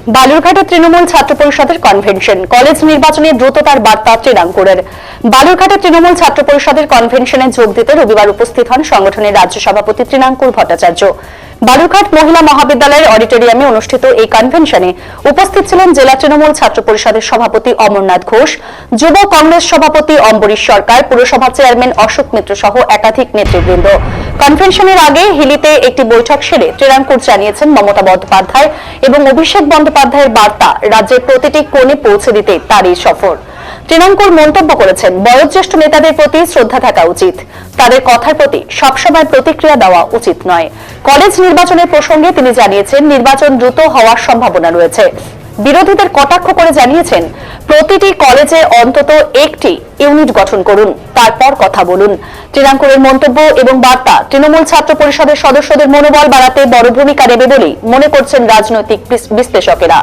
বালুরঘাটে তৃণমূল ছাত্র পরিষদের convention. College নির্বাচনে দ্রুততার বার্তা তৃণাঙ্কুরের। বালুরঘাটে তৃণমূল ছাত্র পরিষদের কনভেনশনে যোগ দিতে রবিবার উপস্থিত হন সংগঠনের রাজ্য সভাপতি তৃণাঙ্কুর ভট্টাচার্য। বালুরঘাট মহিলা মহাবিদ্যালয়ের অডিটোরিয়ামে অনুষ্ঠিত এই কনভেনশনে উপস্থিত ছিলেন জেলা তৃণমূল ছাত্র পরিষদের সভাপতি অমরনাথ ঘোষ, যুব কংগ্রেস সভাপতি অম্বরীশ সরকার, পুরসভা চেয়ারম্যান অশোক মিত্র সহ একাধিক নেতৃবৃন্দ। কনভেনশনের আগে হিলিতে একটি বৈঠক সেরে তৃণাঙ্কুর জানিয়েছেন মমতা বন্দ্যোপাধ্যায় এবং অভিষেক বন্দ্যোপাধ্যায়ের বার্তা রাজ্যের প্রতিটি কোণে পৌঁছে দিতে তার এই সফর। তৃণাঙ্কুর মন্তব্য করেছেন, বয়োজ্যেষ্ঠ নেতাদের প্রতি শ্রদ্ধা থাকা উচিত, তাদের কথার প্রতি সবসময় প্রতিক্রিয়া দেওয়া উচিত নয়। কলেজ নির্বাচনের প্রসঙ্গে তিনি জানিয়েছেন, নির্বাচন দ্রুত হওয়ার সম্ভাবনা রয়েছে। বিরোধীদের কটাক্ষ করে জানিয়েছেন, প্রতিটি কলেজে অন্তত একটি ইউনিট গঠন করুন, তারপর কথা বলুন। তৃণাঙ্কুরের মন্তব্য এবং বার্তা তৃণমূল ছাত্র পরিষদের সদস্যদের মনোবল বাড়াতে বড় ভূমিকা নেবে বলেই মনে করছেন রাজনৈতিক বিশ্লেষকেরা।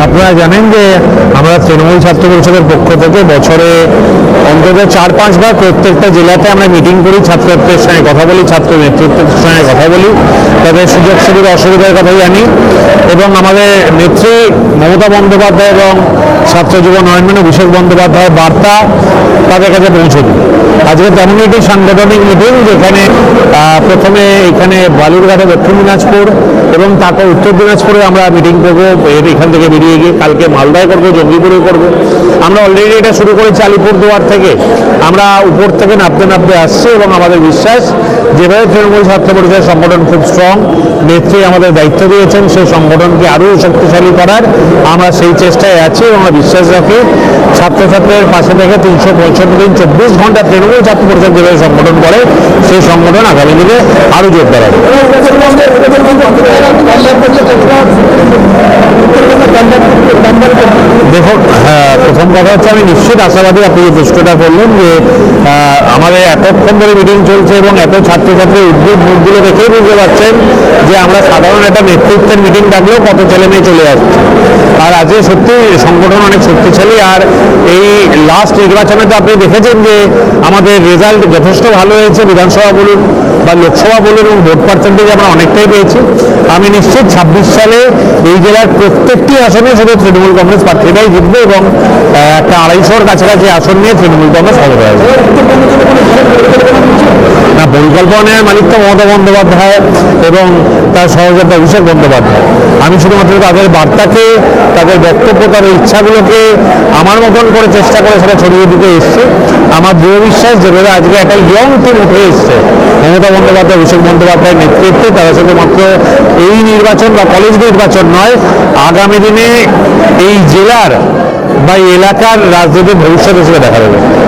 আপনারা জানেন যে আমরা তৃণমূল ছাত্র পরিষদের পক্ষ থেকে বছরে অন্তত 4-5 বার প্রত্যেকটা জেলাতে আমরা মিটিং করি, ছাত্রদের সঙ্গে কথা বলি, ছাত্র নেতৃত্বের সঙ্গে কথা বলি, তাদের সুযোগ সুবিধা অসুবিধার কথা জানি এবং আমাদের নেত্রী মমতা বন্দ্যোপাধ্যায় এবং ছাত্র যুব নয়নমণি অভিষেক বন্দ্যোপাধ্যায়ের বার্তা তাদের কাছে পৌঁছে দিই। আজকে তেমনই একটি সাংগঠনিক মিটিং, যেখানে প্রথমে এখানে বালুরঘাটে দক্ষিণ দিনাজপুর এবং তারপর উত্তর দিনাজপুরে আমরা মিটিং করবো। এখান থেকে বেরিয়ে গিয়ে কালকে মালদায় করবো, জঙ্গিপুরে করবো। আমরা অলরেডি এটা শুরু করেছি আলিপুরদুয়ার থেকে। আমরা উপর থেকে নামতে নামতে আসছি এবং আমাদের বিশ্বাস যেভাবে তৃণমূল ছাত্র পরিষদের সংগঠন খুব স্ট্রং, নেত্রী আমাদের দায়িত্ব দিয়েছেন সেই সংগঠনকে আরও শক্তিশালী করার, আমরা সেই চেষ্টায় আছি এবং আমরা বিশ্বাস রাখি ছাত্রছাত্রীদের পাশে থেকে 365 দিন 24 ঘন্টা তৃণমূল ছাত্র পরিষদ যেভাবে সংগঠন করে সেই সংগঠন আগামী দিনে আরও জোরদার হবে। দেখুন, প্রথম কথা হচ্ছে আমি নিশ্চিত আশাবাদী, আপনি যে প্রশ্নটা করলেন যে আমাদের এতক্ষণ ধরে মিটিং চলছে এবং এত ছাত্রছাত্রীর উদ্যোগ মুখগুলো দেখেই বুঝতে পারছেন যে আমরা সাধারণ একটা নেতৃত্বের মিটিং ডাকলেও কত ছেলে মেয়ে চলে যাচ্ছে। আর আজকে সত্যি সংগঠন অনেক শক্তিশালী। আর এই লাস্ট নির্বাচনে তো আপনি দেখেছেন যে আমাদের রেজাল্ট যথেষ্ট ভালো হয়েছে, বিধানসভা বলুন বা লোকসভা বলুন, এবং ভোট পার্সেন্টেজ আমরা অনেকটাই পেয়েছি। আমি নিশ্চিত 26 সালে এই জেলার প্রত্যেকটি আসনে শুধু তৃণমূল কংগ্রেস প্রার্থীরাই জিতবে এবং একটা 250-র কাছাকাছি আসন নিয়ে তৃণমূল কংগ্রেস ক্ষমতা আসবে। না, পরিকল্পনার মালিক তো মমতা বন্দ্যোপাধ্যায় এবং তার সহযোগিতা অভিষেক বন্দ্যোপাধ্যায়। আমি শুধুমাত্র তাদের বার্তাকে, তাদের বক্তব্য, তাদের ইচ্ছাগুলোকে আমার মতন করে চেষ্টা করে সেটা ছড়িয়ে দিতে এসছে। আমার দৃঢ় বিশ্বাস যেভাবে আজকে একটা ইয়ং টিম উঠে এসছে মমতা বন্দ্যোপাধ্যায়, অভিষেক বন্দ্যোপাধ্যায়ের নেতৃত্বে, তারা শুধুমাত্র এই নির্বাচন বা কলেজ নির্বাচন নয়, আগামী দিনে এই জেলার বা এলাকার রাজনীতির ভবিষ্যৎ হিসেবে দেখা দেবে।